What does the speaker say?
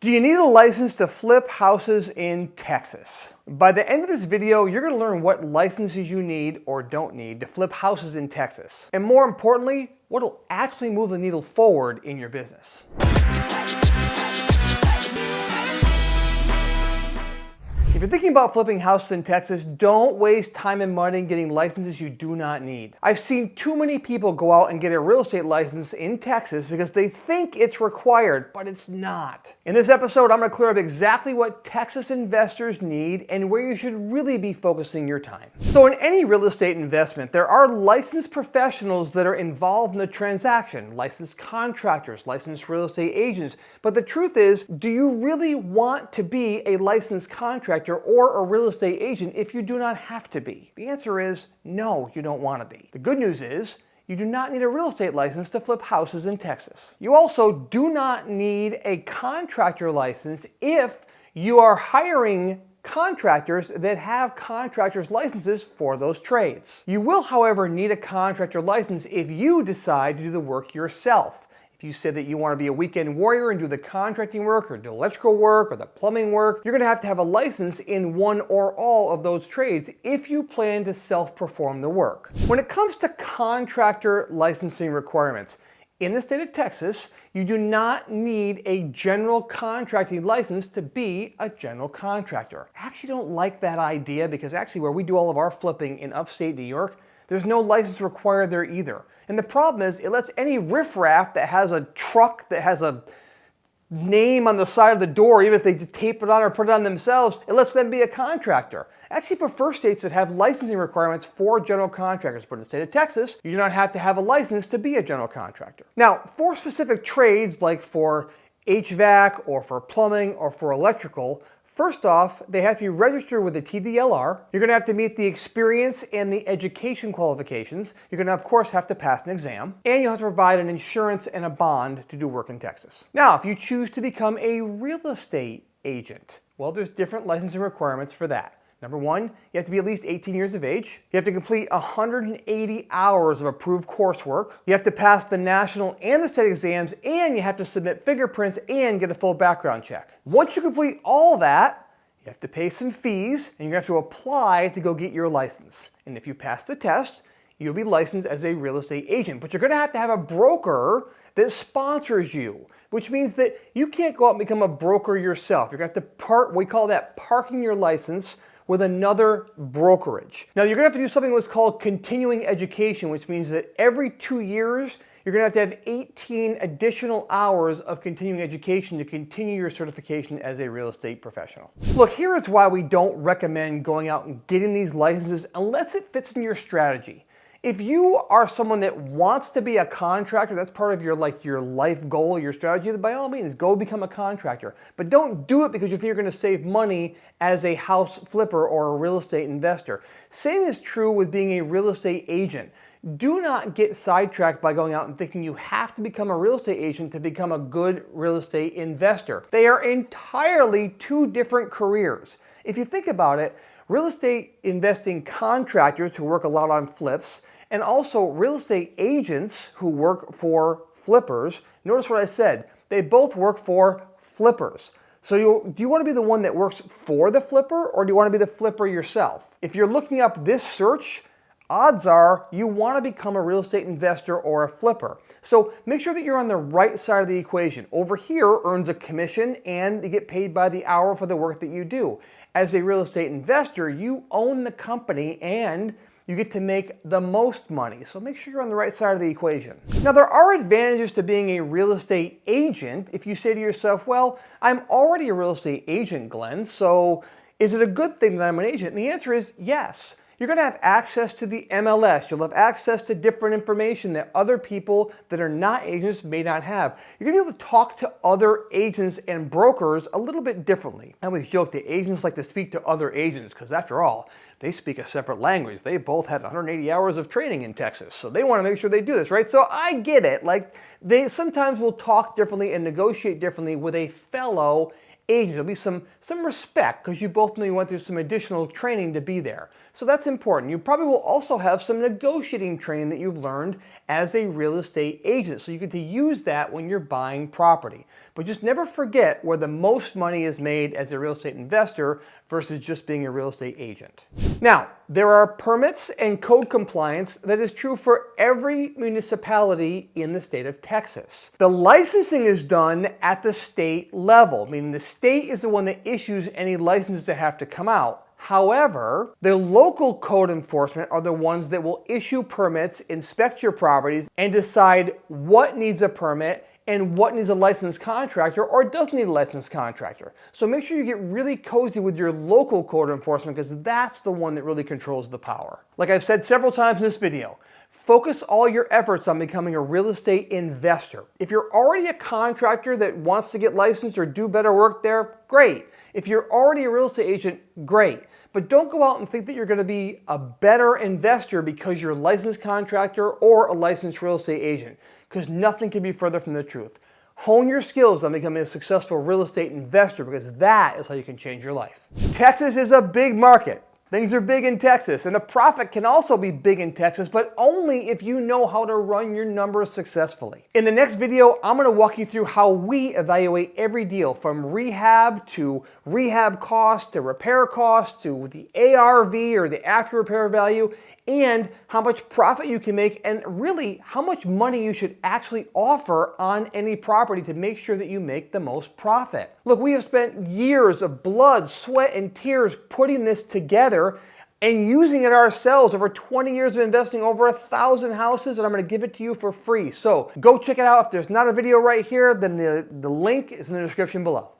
Do you need a license to flip houses in Texas? By the end of this video, you're going to learn what licenses you need or don't need to flip houses in Texas. And more importantly, what will actually move the needle forward in your business. If you're thinking about flipping houses in Texas, don't waste time and money getting licenses you do not need. I've seen too many people go out and get a real estate license in Texas because they think it's required, but it's not. In this episode, I'm going to clear up exactly what Texas investors need and where you should really be focusing your time. So in any real estate investment, there are licensed professionals that are involved in the transaction, licensed contractors, licensed real estate agents. But the truth is, do you really want to be a licensed contractor or a real estate agent if you do not have to be? The answer is no, you don't want to be. The good news is you do not need a real estate license to flip houses in Texas. You also do not need a contractor license if you are hiring contractors that have contractors licenses for those trades. You will, however, need a contractor license if you decide to do the work yourself. If you say that you want to be a weekend warrior and do the contracting work or do electrical work or the plumbing work, you're going to have a license in one or all of those trades if you plan to self-perform the work. When it comes to contractor licensing requirements, in the state of Texas, you do not need a general contracting license to be a general contractor. I actually don't like that idea because actually where we do all of our flipping in upstate New York, there's no license required there either. And the problem is it lets any riffraff that has a truck that has a name on the side of the door, even if they just tape it on or put it on themselves, it lets them be a contractor. I actually prefer states that have licensing requirements for general contractors, but in the state of Texas, you do not have to have a license to be a general contractor. Now, for specific trades like for HVAC or for plumbing or for electrical, first off, they have to be registered with the TDLR. You're going to have to meet the experience and the education qualifications. You're going to, of course, have to pass an exam. And you'll have to provide an insurance and a bond to do work in Texas. Now, if you choose to become a real estate agent, well, there's different licensing requirements for that. Number one, you have to be at least 18 years of age. You have to complete 180 hours of approved coursework. You have to pass the national and the state exams, and you have to submit fingerprints and get a full background check. Once you complete all that, you have to pay some fees, and you have to apply to go get your license. And if you pass the test, you'll be licensed as a real estate agent. But you're going to have a broker that sponsors you, which means that you can't go out and become a broker yourself. You're going to have to we call that parking your license with another brokerage. Now you're going to have to do something what's called continuing education, which means that every 2 years, you're going to have 18 additional hours of continuing education to continue your certification as a real estate professional. Look, here is why we don't recommend going out and getting these licenses unless it fits in your strategy. If you are someone that wants to be a contractor, that's part of your life goal, your strategy, then by all means, go become a contractor. But don't do it because you think you're going to save money as a house flipper or a real estate investor. Same is true with being a real estate agent. Do not get sidetracked by going out and thinking you have to become a real estate agent to become a good real estate investor. They are entirely two different careers. If you think about it, real estate investing contractors who work a lot on flips, and also real estate agents who work for flippers. Notice what I said. They both work for flippers. So do you want to be the one that works for the flipper, or do you want to be the flipper yourself? If you're looking up this search, odds are you want to become a real estate investor or a flipper. So make sure that you're on the right side of the equation. Over here earns a commission and you get paid by the hour for the work that you do. As a real estate investor, you own the company and you get to make the most money. So make sure you're on the right side of the equation. Now, there are advantages to being a real estate agent if you say to yourself, well, I'm already a real estate agent, Glenn, so is it a good thing that I'm an agent? And the answer is yes. You're going to have access to the MLS. You'll have access to different information that other people that are not agents may not have. You're going to be able to talk to other agents and brokers a little bit differently. I always joke that agents like to speak to other agents because after all, they speak a separate language. They both had 180 hours of training in Texas, so they want to make sure they do this, right? So I get it. Like, they sometimes will talk differently and negotiate differently with a fellow agent. There'll be some respect because you both know you went through some additional training to be there. So that's important. You probably will also have some negotiating training that you've learned as a real estate agent. So you get to use that when you're buying property. But just never forget where the most money is made as a real estate investor versus just being a real estate agent. Now, there are permits and code compliance that is true for every municipality in the state of Texas. The licensing is done at the state level, meaning the state is the one that issues any licenses that have to come out. However, the local code enforcement are the ones that will issue permits, inspect your properties, and decide what needs a permit and what needs a licensed contractor or doesn't need a licensed contractor. So make sure you get really cozy with your local code enforcement because that's the one that really controls the power. Like I've said several times in this video, focus all your efforts on becoming a real estate investor. If you're already a contractor that wants to get licensed or do better work there, great. If you're already a real estate agent, great. But don't go out and think that you're going to be a better investor because you're a licensed contractor or a licensed real estate agent, because nothing can be further from the truth. Hone your skills on becoming a successful real estate investor because that is how you can change your life. Texas is a big market. Things are big in Texas, and the profit can also be big in Texas, but only if you know how to run your numbers successfully. In the next video, I'm going to walk you through how we evaluate every deal, from rehab to rehab cost to repair cost to the ARV or the after repair value, and how much profit you can make, and really how much money you should actually offer on any property to make sure that you make the most profit. Look, we have spent years of blood, sweat, and tears putting this together and using it ourselves. Over 20 years of investing, over 1,000 houses, and I'm going to give it to you for free. So go check it out. If there's not a video right here, then the link is in the description below.